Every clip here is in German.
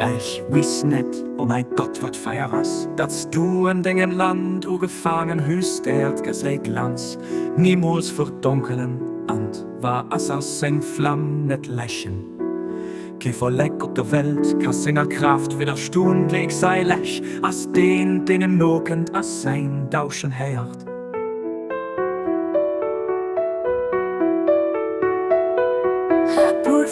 Ich weiß nicht, oh mein Gott, wat feier was, dass du in dingen Land gefangen hüst, erdgesät Glanz, niemals verdunkelen, and war as aus sein Flamm net lächen. Kein Verleck op der Welt, kann seiner Kraft widerstundlich sei lech, as den dingen nokend as sein Dauschen heert.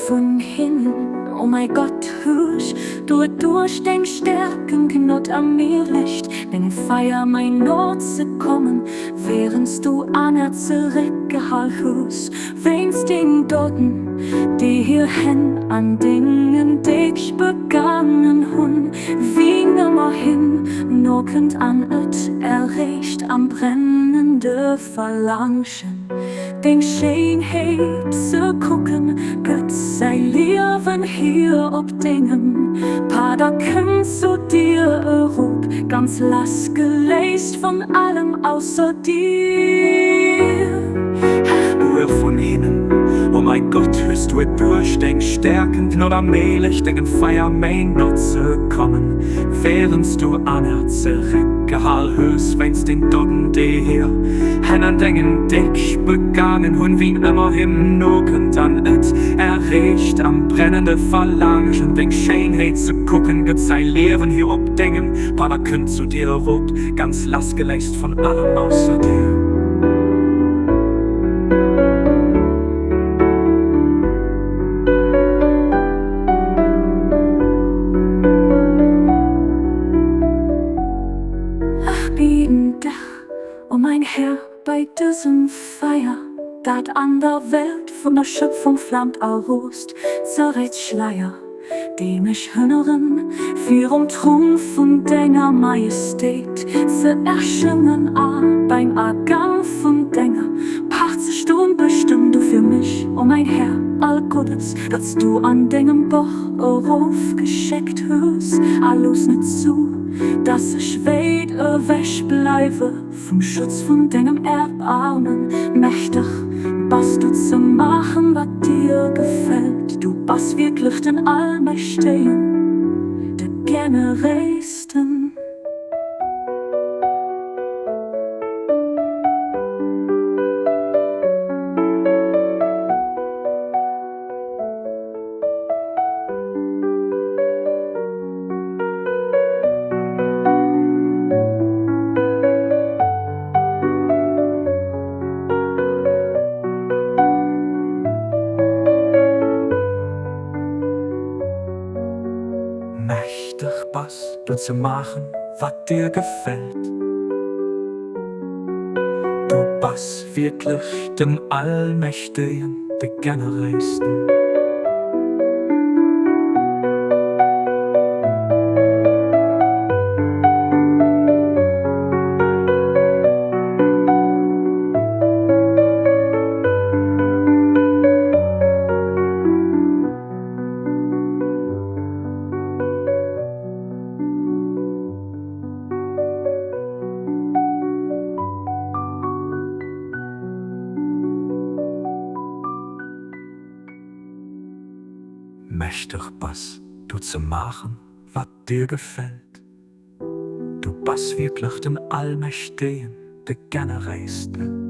Von hinnen, oh mein Gott, husch, du durch den Stärken Knot am mir Licht, den Feier mein Not zu kommen, während du an zurückgehalten hast, wenn's den Doten, die hierhin an Dingen dich begangen hun, wie nimmerhin, nokend an et erreicht am brennende Verlangen. Den Schönheit zu gucken, Gott sei Leben hier ob Dingen. Pader können zu dir Rub, ganz lass geleist von allem außer dir. Nur von ihnen, oh mein Gott, hörst du durch den stärkend nur allmählich den Feier mein Nutze kommen, während du an zurückgehalten hörst, wenn's den Dotten die hier Hennen dingen dich begangen hun wie immerhin nokend an et erreicht am brennende Verlangen, den Schönheit zu gucken, Gott sei Leben hier ob Dingen, Pader könnt zu dir Rot, ganz lass geleist von allem außer dir. Oh mein Herr, bei diesem Feier, dat an der Welt von der Schöpfung flammt August, zerrät Schleier, die mich hünneren, für Trumpf von deiner Majestät, zu erschimmen beim Ergang von Dinger, 80 Stunden bestimmt du für mich, oh mein Herr, all Gutes, dass du an Dingen Boch Ruf geschickt hast, alles nicht zu, dass ich weit weg bleibe vom Schutz von deinem Erbarmen. Mächtig, was du zu machen, was dir gefällt. Du bist wirklich den Allmächtigen, der Generästen. Mächtig bist du zu machen, was dir gefällt. Du bist wirklich dem Allmächtigen, der Generästen. Mächtig bist du zu machen, was dir gefällt. Du bist wirklich den Allmächtigen, der Generästen.